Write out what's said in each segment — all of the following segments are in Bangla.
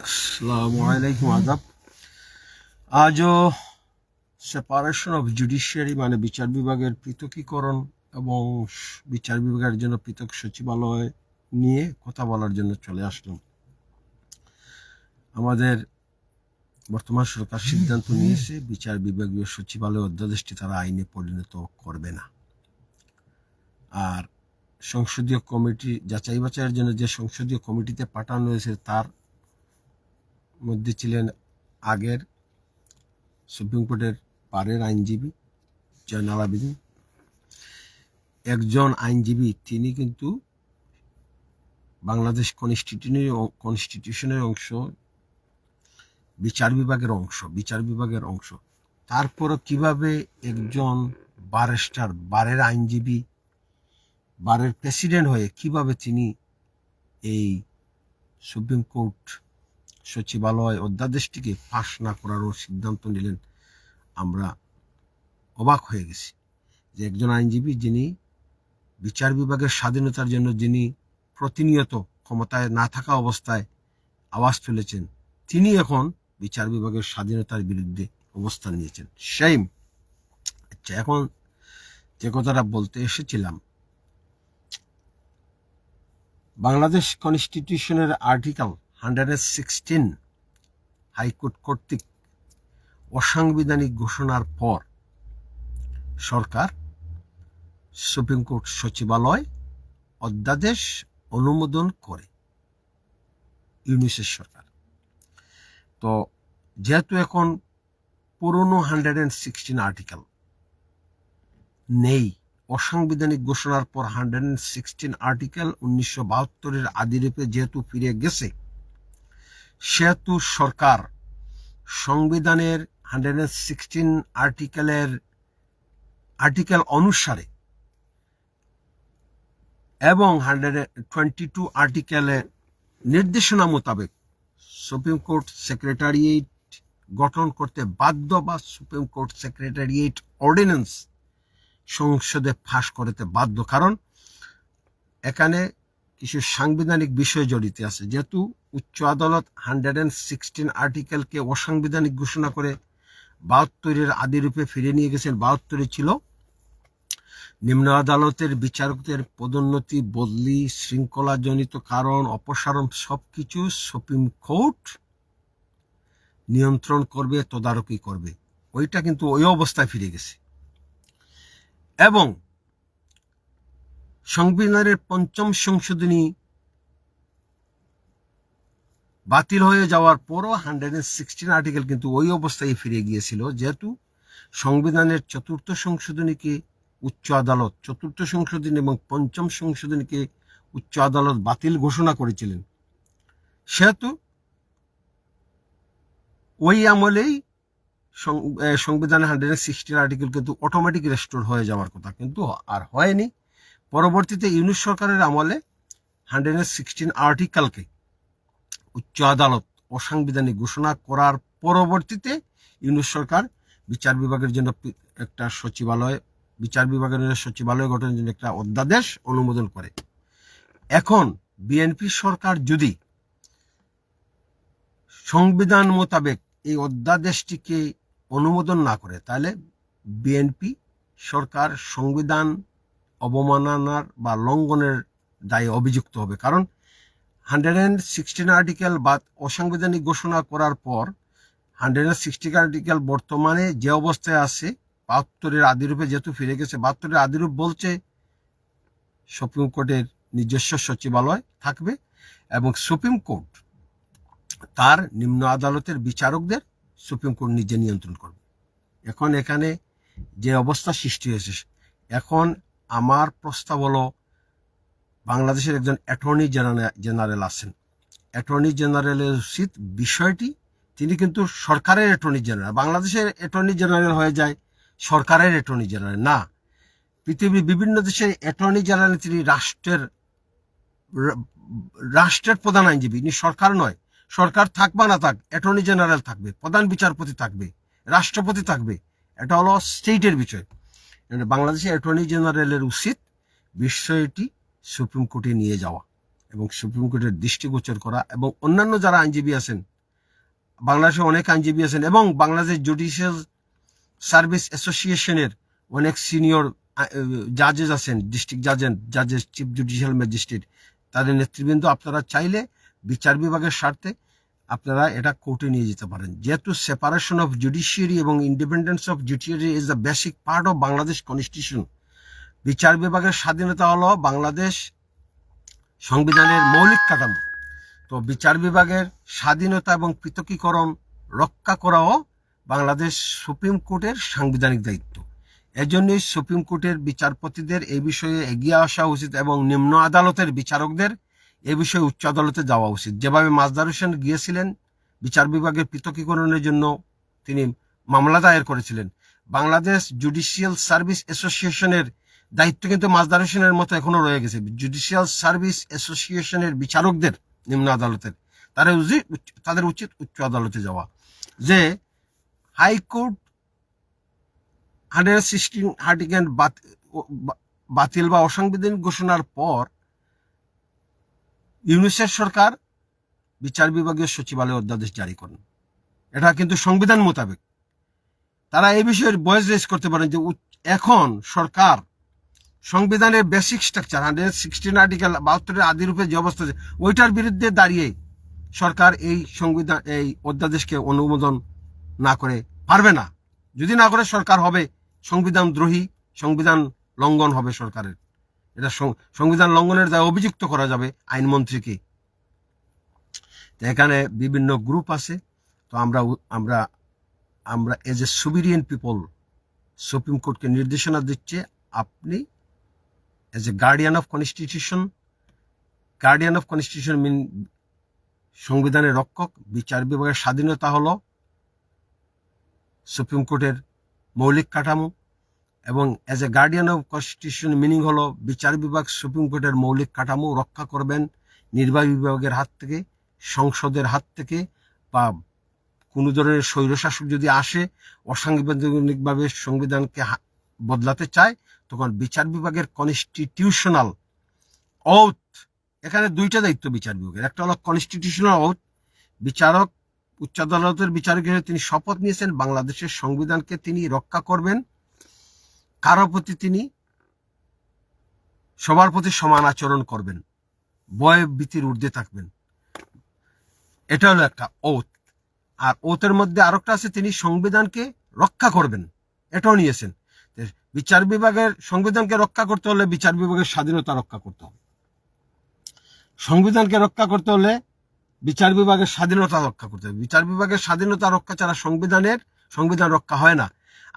আসসালামু আলাইকুম আদাব। আজও সেপারেশন অফ জুডিশিয়ারি মানে বিচার বিভাগের পৃথকীকরণ এবং বিচার বিভাগের জন্য পৃথক সচিবালয় নিয়ে কথা বলার জন্য চলে আসলাম। আমাদের বর্তমান সরকার সিদ্ধান্ত নিয়েছে বিচার বিভাগীয় সচিবালয় অধ্যাদেশটি তারা আইনে পরিণত করবে না। আর সংসদীয় কমিটি যাচাই বাছাইয়ের জন্য যে সংসদীয় কমিটিতে পাঠানো হয়েছে তার মধ্যে ছিলেন আগের সুপ্রিম কোর্টের পারের আইনজীবী জয়নাল আবেদিন। একজন আইনজীবী, তিনি কিন্তু বাংলাদেশ কনস্টিটিউশনের অংশ, বিচার বিভাগের অংশ। তারপরও কিভাবে একজন ব্যারিস্টার, বারের আইনজীবী, বারের প্রেসিডেন্ট হয়ে কিভাবে তিনি এই সুপ্রিম কোর্ট সচিবালয় অধ্যাদেশটিকে পাশ না করারও সিদ্ধান্ত নিলেন, আমরা অবাক হয়ে গেছি। যে একজন আইনজীবী, যিনি বিচার বিভাগের স্বাধীনতার জন্য যিনি প্রতিনিয়ত ক্ষমতায় না থাকা অবস্থায় আওয়াজ তুলেছেন, তিনি এখন বিচার বিভাগের স্বাধীনতার বিরুদ্ধে অবস্থান নিয়েছেন। সেইম। আচ্ছা, এখন যে কথাটা বলতে এসেছিলাম, বাংলাদেশ কনস্টিটিউশনের আর্টিকেল 116 হাইকোর্ট কর্তৃক অসাংবিধানিক ঘোষণার পর সরকার সুপ্রিম কোর্ট সচিবালয় অধ্যাদেশ অনুমোদন করে, ইউনিসের সরকার। তো যেহেতু এখন পুরনো 116 আর্টিকেল নেই, অসাংবিধানিক ঘোষণার পর 116 আর্টিকেল 1972 আদিরূপে যেহেতু ফিরে গেছে, সেহেতু সরকার সংবিধানের 116 আর্টিকেল অনুসারে এবং 122 আর্টিকেলের নির্দেশনা মোতাবেক সুপ্রিম কোর্ট সেক্রেটারিয়েট গঠন করতে বাধ্য, বা সুপ্রিম কোর্ট সেক্রেটারিয়েট অর্ডিন্যান্স সংসদে পাস করতে বাধ্য। কারণ এখানে কিছু সাংবিধানিক বিষয় জড়িত আছে। যেহেতু উচ্চ আদালত 116 আর্টিকেলকে অসাংবিধানিক ঘোষণা করে 72-এর আদিরূপে ফিরে নিয়ে গেছেন। 72 ছিল নিম্ন আদালতের বিচারকদের পদোন্নতি, বদলি, শৃঙ্খলাজনিত কারণ, অপসারণ সবকিছু সুপ্রিম কোর্ট নিয়ন্ত্রণ করবে, তদারকি করবে। ওইটা কিন্তু ওই অবস্থায় ফিরে গেছে। এবং সংবিধানের 5ম সংশোধনী বাতিল হয়ে যাওয়ার পরও 116 আর্টিকেল কিন্তু ওই অবস্থায় ফিরে গিয়েছিল। যেহেতু সংবিধানের 4র্থ সংশোধনীকে উচ্চ আদালত, 4র্থ সংশোধনী এবং 5ম সংশোধনীকে উচ্চ আদালত বাতিল ঘোষণা করেছিলেন, সেহেতু ওই আমলেই সংবিধানের 116 আর্টিকেল কিন্তু অটোমেটিক রেস্টোর হয়ে যাওয়ার কথা, কিন্তু আর হয়নি। পরবর্তীতে ইউনিস সরকারের আমলে 116 আর্টিকেলকে উচ্চ আদালত অসাংবিধানিক ঘোষণা করার পরবর্তীতে ইউনিস সরকার বিচার বিভাগের জন্য একটা সচিবালয় গঠনের জন্য একটা অধ্যাদেশ অনুমোদন করে। এখন বিএনপি সরকার যদি সংবিধান মোতাবেক এই অধ্যাদেশটিকে অনুমোদন না করে, তাহলে বিএনপি সরকার সংবিধান অবমাননার বা লঙ্ঘনের দায়ে অভিযুক্ত হবে। কারণ 116 আর্টিকেল বা অসাংবিধানিক ঘোষণা করার পর 116 আর্টিকেল বর্তমানে যে অবস্থায় আছে, 72-এর আদিরূপে যেহেতু ফিরে গেছে, 72-এর আদিরূপ বলছে সুপ্রিম কোর্টের নিজস্ব সচিবালয় থাকবে এবং সুপ্রিম কোর্ট তার নিম্ন আদালতের বিচারকদের সুপ্রিম কোর্ট নিজে নিয়ন্ত্রণ করবে। এখন এখানে যে অবস্থা সৃষ্টি হয়েছে, এখন আমার প্রস্তাব হলো, বাংলাদেশের একজন অ্যাটর্নি জেনারেল আছেন। অ্যাটর্নি জেনারেলের উচিত বিষয়টি, তিনি কিন্তু সরকারের অ্যাটর্নি জেনারেল, বাংলাদেশের অ্যাটর্নি জেনারেল হয়ে যায় সরকারের অ্যাটর্নি জেনারেল না। পৃথিবীর বিভিন্ন দেশের অ্যাটর্নি জেনারেল তিনি রাষ্ট্রের প্রধান আইনজীবী, ইনি সরকার নয়। সরকার থাক বা না থাক, অ্যাটর্নি জেনারেল থাকবে, প্রধান বিচারপতি থাকবে, রাষ্ট্রপতি থাকবে। এটা হলো স্টেটের বিষয়। বাংলাদেশের অ্যাটর্নি জেনারেলের উচিত বিষয়টি সুপ্রিম কোর্টে নিয়ে যাওয়া এবং সুপ্রিম কোর্টের দৃষ্টিগোচর করা, এবং অন্যান্য যারা আইনজীবী আছেন বাংলাদেশে অনেক আইনজীবী আছেন এবং বাংলাদেশ জুডিশিয়াল সার্ভিস অ্যাসোসিয়েশনের অনেক সিনিয়র জাজেস আছেন, ডিস্ট্রিক্ট জাজেস, চিফ জুডিশিয়াল ম্যাজিস্ট্রেট, তাদের নেতৃবৃন্দ। আপনারা চাইলে বিচার বিভাগের স্বার্থে আপনারা এটা কোর্টে নিয়ে যেতে পারেন, যেহেতু সেপারেশন অফ জুডিশিয়ারি এবং independence of judiciary is the basic part of Bangladesh constitution. বিচার বিভাগের স্বাধীনতা হলো বাংলাদেশ সংবিধানের মৌলিক কাঠামো। তো বিচার বিভাগের স্বাধীনতা এবং পৃথকীকরণ রক্ষা করাও বাংলাদেশ সুপ্রিম কোর্টের সাংবিধানিক দায়িত্ব। এজন্যই সুপ্রিম কোর্টের বিচারপতিদের এই বিষয়ে এগিয়ে আসা উচিত এবং নিম্ন আদালতের বিচারকদের এই বিষয়ে উচ্চ আদালতে যাওয়া উচিত। যেভাবে মাজদার হোসেন গিয়েছিলেন বিচার বিভাগের পৃথকীকরণের জন্য, তিনি মামলা দায়ের করেছিলেন। বাংলাদেশ জুডিশিয়াল সার্ভিস অ্যাসোসিয়েশনের দায়িত্ব কিন্তু মাজদার হোসেনের মতো এখনো রয়ে গেছে। জুডিশিয়াল সার্ভিস অ্যাসোসিয়েশনের বিচারকদের নিম্ন আদালতের তাদের উচিত উচ্চ আদালতে যাওয়া। যে হাইকোর্ট 116 আর্টিকেল বাতিল বা অসাংবিধানিক ঘোষণার পর ইউনিসেফ সরকার বিচার বিভাগীয় সচিবালয় অধ্যাদেশ জারি করেন। এটা কিন্তু সংবিধান মোতাবেক। তারা এই বিষয়ে ভয়েস রেজ করতে পারেন যে এখন সরকার সংবিধানের বেসিক স্ট্রাকচার 116 আর্টিকেল 72 আদি রূপে যে অবস্থা আছে ওইটার বিরুদ্ধে দাঁড়িয়ে সরকার এই অধ্যাদেশকে অনুমোদন না করে পারবে না। যদি না করে সরকার হবে সংবিধান দ্রোহী, সংবিধান লঙ্ঘন হবে সরকারের। এটা সংবিধান লঙ্ঘনের দায়ে অভিযুক্ত করা যাবে আইনমন্ত্রীকে। এখানে বিভিন্ন গ্রুপ আছে। তো আমরা as a sovereign people supreme কোর্টকে নির্দেশনা দিচ্ছে, আপনি as a guardian of constitution mean সংবিধানের রক্ষক। বিচার বিভাগের স্বাধীনতা হলো সুপ্রিম কোর্টের মৌলিক কাঠামো এবং age a guardian of constitution meaning হলো বিচার বিভাগ সুপ্রিম কোর্টের মৌলিক কাঠামো রক্ষা করবেন নির্বাহী বিভাগের হাত থেকে, সংসদের হাত থেকে, বা কোনো ধরনের স্বৈরশাসক যদি আসে অসাংবিধানিকভাবে সংবিধানকে বদলাতে চায়, তখন বিচার বিভাগের কনস্টিটিউশনাল ওথ, এখানে দুইটা দায়িত্ব বিচার বিভাগের। একটা হলো কনস্টিটিউশনাল ওথ, বিচারক উচ্চ আদালতের বিচারক হিসেবে তিনি শপথ নিয়েছেন বাংলাদেশের সংবিধানকে তিনি রক্ষা করবেন, কারো প্রতি তিনি সবার প্রতি সমান আচরণ করবেন, ভয় ভীতির ঊর্ধ্বে থাকবেন। এটা হলো একটা ওথ। আর ওথের মধ্যে আরেকটা আছে, তিনি সংবিধানকে রক্ষা করবেন, এটাও নিয়েছেন। বিচার বিভাগের সংবিধানকে রক্ষা করতে হলে বিচার বিভাগের স্বাধীনতা রক্ষা করতে হবে। সংবিধানকে রক্ষা করতে হলে বিচার বিভাগের স্বাধীনতা রক্ষা করতে হবে। বিচার বিভাগের স্বাধীনতা রক্ষা ছাড়া সংবিধান রক্ষা হয় না।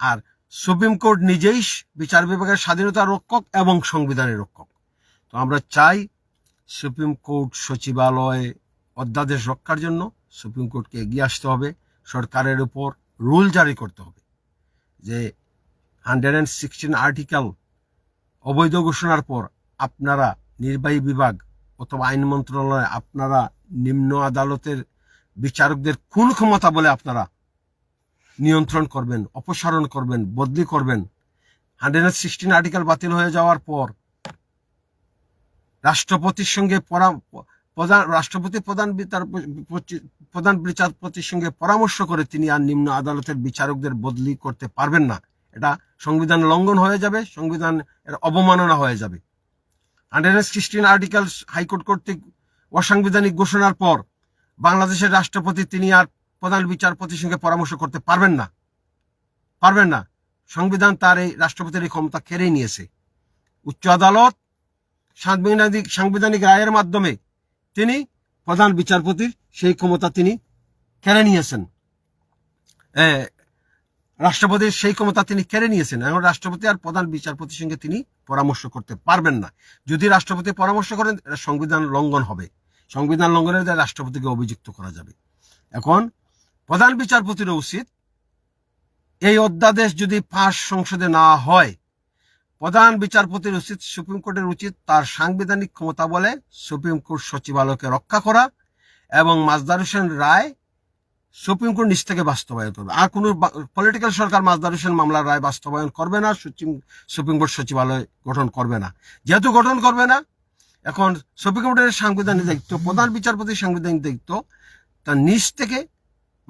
আর সুপ্রিম কোর্ট নিজেই বিচার বিভাগের স্বাধীনতা রক্ষক এবং সংবিধানের রক্ষক। তো আমরা চাই সুপ্রিম কোর্ট সচিবালয় অধ্যাদেশ রক্ষার জন্য সুপ্রিম কোর্টকে এগিয়ে আসতে হবে, সরকারের উপর রুল জারি করতে হবে যে 116 আর্টিকেল অবৈধ ঘোষণার পর আপনারা নির্বাহী বিভাগ অথবা আইন মন্ত্রণালয় আপনারা নিম্ন আদালতের বিচারকদের কোন ক্ষমতা বলে আপনারা নিয়ন্ত্রণ করবেন, অপসারণ করবেন, বদলি করবেন। 116 আর্টিকেল বাতিল হয়ে যাওয়ার পর রাষ্ট্রপতির সঙ্গে প্রধান বিচারপতির সঙ্গে পরামর্শ করে তিনি আর নিম্ন আদালতের বিচারকদের বদলি করতে পারবেন না। এটা সংবিধান লঙ্ঘন হয়ে যাবে, সংবিধান এর অবমাননা হয়ে যাবে। 116 আর্টিকেল হাইকোর্ট কর্তৃক অসাংবিধানিক ঘোষণার পর বাংলাদেশের রাষ্ট্রপতি তিনি আর প্রধান বিচারপতির সঙ্গে পরামর্শ করতে পারবেন না। সংবিধান তার এই রাষ্ট্রপতির এই ক্ষমতা কেড়ে নিয়েছে। উচ্চ আদালত সাংবিধানিক রায়ের মাধ্যমে তিনি প্রধান বিচারপতির সেই ক্ষমতা তিনি কেড়ে নিয়েছেন। রাষ্ট্রপতির সেই ক্ষমতা তিনি কেড়ে নিয়েছেন। এখন রাষ্ট্রপতি আর প্রধান বিচারপতির সঙ্গে তিনি পরামর্শ করতে পারবেন না। যদি রাষ্ট্রপতি পরামর্শ করেন সংবিধান লঙ্ঘন হবে, সংবিধান লঙ্ঘনের দ্বারা রাষ্ট্রপতিকে অভিযুক্ত করা যাবে। এখন প্রধান বিচারপতির উচিত এই অধ্যাদেশ যদি পাস সংসদে না হয়, প্রধান বিচারপতির উচিত, সুপ্রিম কোর্টের উচিত তার সাংবিধানিক ক্ষমতা বলে সুপ্রিম কোর্ট সচিবালয়কে রক্ষা করা এবং মাজদার হোসেন রায় সুপ্রিম কোর্ট নিজ থেকে বাস্তবায়ন করবে। আর কোন পলিটিক্যাল সরকার মাজদার হোসেন মামলার রায় বাস্তবায়ন করবে না, সুপ্রিম কোর্ট সচিবালয় গঠন করবে না। যেহেতু গঠন করবে না, এখন সুপ্রিম কোর্টের সাংবিধানিক দায়িত্ব, প্রধান বিচারপতির সাংবিধানিক দায়িত্ব তার নিজ থেকে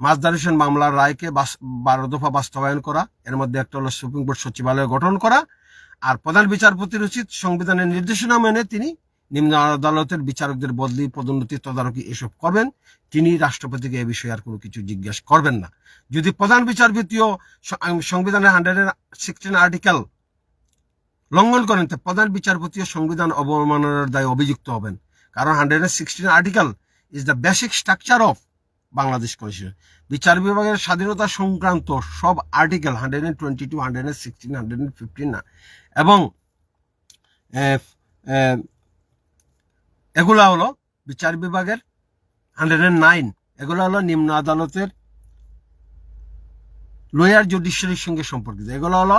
মাজদার হোসেন মামলার রায়কে 12 দফা বাস্তবায়ন করা, এর মধ্যে একটা হলো সুপ্রিম কোর্ট সচিবালয় গঠন করা। আর প্রধান বিচারপতির উচিত সংবিধানের নির্দেশনা মেনে তিনি নিম্ন আদালতের বিচারকদের বদলি, পদোন্নতি, তদারকি এসব করবেন। তিনি রাষ্ট্রপতিকে এ বিষয়ে আর কোনো কিছু জিজ্ঞাসা করবেন না। যদি প্রধান বিচারপতিও সংবিধানের 116 আর্টিকেল লঙ্ঘন করেন, তো প্রধান বিচারপতিও সংবিধান অবমাননার দায়ে অভিযুক্ত হবেন। কারণ 116 article is the basic structure of Bangladesh constitution. বিচার বিভাগের স্বাধীনতা সংক্রান্ত সব আর্টিকেল 122, 116, 115 না, এবং এগুলা হলো বিচার বিভাগের 109, এগুলো হলো নিম্ন আদালতের লোয়ার জুডিশিয়ারির সঙ্গে সম্পর্কিত। এগুলো হলো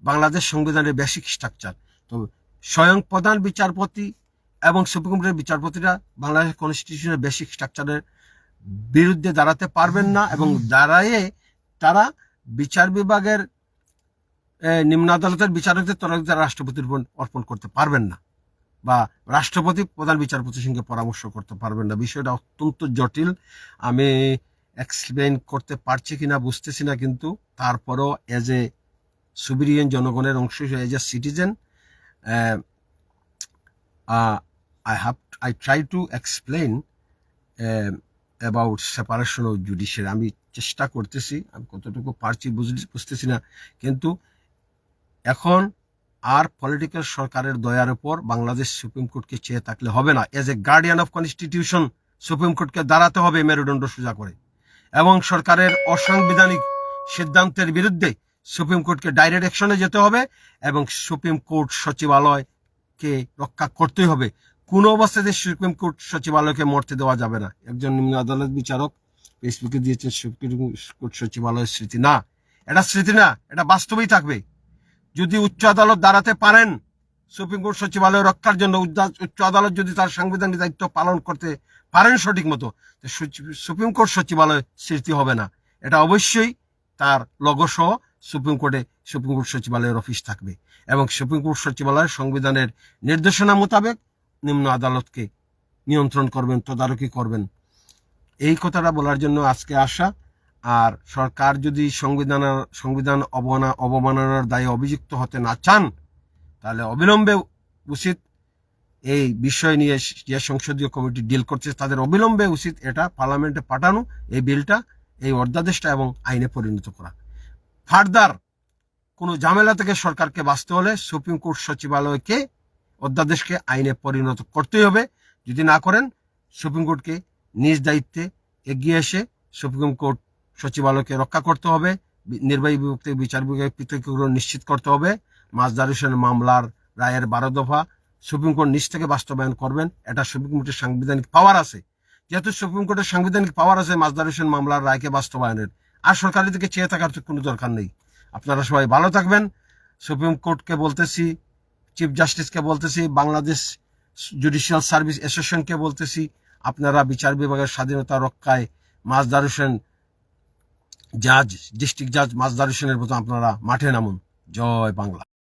বাংলাদেশ সংবিধানের বেসিক স্ট্রাকচার। তো স্বয়ং প্রধান বিচারপতি এবং সুপ্রিম কোর্টের বিচারপতিরা বাংলাদেশ কনস্টিটিউশনের বেসিক স্ট্রাকচারের বিরুদ্ধে দাঁড়াতে পারবেন না, এবং দাঁড়ায়ে তারা বিচার বিভাগের নিম্ন আদালতের বিচারকদের তদারকি রাষ্ট্রপতির উপর অর্পণ করতে পারবেন না, বা রাষ্ট্রপতি প্রধান বিচারপতির সঙ্গে পরামর্শ করতে পারবেন না। বিষয়টা অত্যন্ত জটিল, আমি এক্সপ্লেন করতে পারছি কিনা বুঝতেছি না, কিন্তু তারপরও এজ এ সুবিরিয়ান জনগণের অংশ, as a citizen, I try to explain about separation of judiciary. আমি চেষ্টা করতেছি, আমি কতটুকু পারছি বুঝতেছি না, কিন্তু এখন আর পলিটিক্যাল সরকারের দয়ার উপর বাংলাদেশ সুপ্রিম কোর্টকে চেয়ে থাকলে হবে না। Age a guardian of constitution supreme কোর্টকে দাঁড়াতে হবে মেরুদণ্ড সোজা করে, এবং সরকারের অসাংবিধানিক সিদ্ধান্তের বিরুদ্ধে সুপ্রিম কোর্টকে ডাইরেক্ট অ্যাকশনে যেতে হবে, এবং সুপ্রিম কোর্ট সচিবালয়কে রক্ষা করতেই হবে। কোনো অবস্থাতে সুপ্রিম কোর্ট সচিবালয়কে মরতে দেওয়া যাবে না। একজন নিম্ন আদালত বিচারক ফেসবুকে দিয়েছেন সুপ্রিম কোর্ট সচিবালয়ের স্মৃতি না, এটা স্মৃতি না, এটা বাস্তবেই থাকবে। যদি উচ্চ আদালত দাঁড়াতে পারেন সুপ্রিম কোর্ট সচিবালয় রক্ষার জন্য, উচ্চ আদালত যদি তার সাংবিধানিক দায়িত্ব পালন করতে পারেন সঠিক মতো, সুপ্রিম কোর্ট সচিবালয় স্মৃতি হবে না, এটা অবশ্যই তার লগো সহ সুপ্রিম কোর্ট সচিবালয়ের অফিস থাকবে, এবং সুপ্রিম কোর্ট সচিবালয় সংবিধানের নির্দেশনা মোতাবেক নিম্ন আদালতকে নিয়ন্ত্রণ করবেন, তদারকি করবেন। এই কথাটা বলার জন্য আজকে আসা। আর সরকার যদি সংবিধান অবমাননার দায়ে অভিযুক্ত হতে না চান, তাহলে অবিলম্বে উচিত এই বিষয় নিয়ে যে সংসদীয় কমিটি ডিল করছে তাদের অবিলম্বে উচিত এটা পার্লামেন্টে পাঠানো, এই বিলটা, এই অধ্যাদেশটা, এবং আইনে পরিণত করা। ফার্দার কোনো ঝামেলা থেকে সরকারকে বাঁচতে হলে সুপ্রিম কোর্ট সচিবালয়কে, অধ্যাদেশকে আইনে পরিণত করতেই হবে। যদি না করেন, সুপ্রিম কোর্টকে নিজ দায়িত্বে এগিয়ে এসে সুপ্রিম কোর্ট সচিবালয়কে রক্ষা করতে হবে, নির্বাহী বিভাগ থেকে বিচার বিভাগের পৃথকীকরণ নিশ্চিত করতে হবে। মাজদার হোসেন মামলার রায়ের 12 দফা সুপ্রিম কোর্ট নিজ থেকে বাস্তবায়ন করবেন, এটা সুপ্রিম কোর্টের সাংবিধানিক পাওয়ার আছে। যেহেতু সুপ্রিম কোর্টের সাংবিধানিক পাওয়ার আছে মাজদার হোসেন মামলার রায়কে বাস্তবায়নের, আর সরকারের দিকে চেয়ে থাকার কোনো দরকার নেই। আপনারা সবাই ভালো থাকবেন। সুপ্রিম কোর্টকে বলতেছি, চিফ জাস্টিসকে বলতেছি, বাংলাদেশ জুডিশিয়াল সার্ভিস অ্যাসোসিয়েশনকে বলতেছি, আপনারা বিচার বিভাগের স্বাধীনতা রক্ষায় মাজদার হোসেন জাজ, ডিস্ট্রিক্ট জাজ মাজদার হোসেনের মতো আপনারা মাঠে নামুন। জয় বাংলা।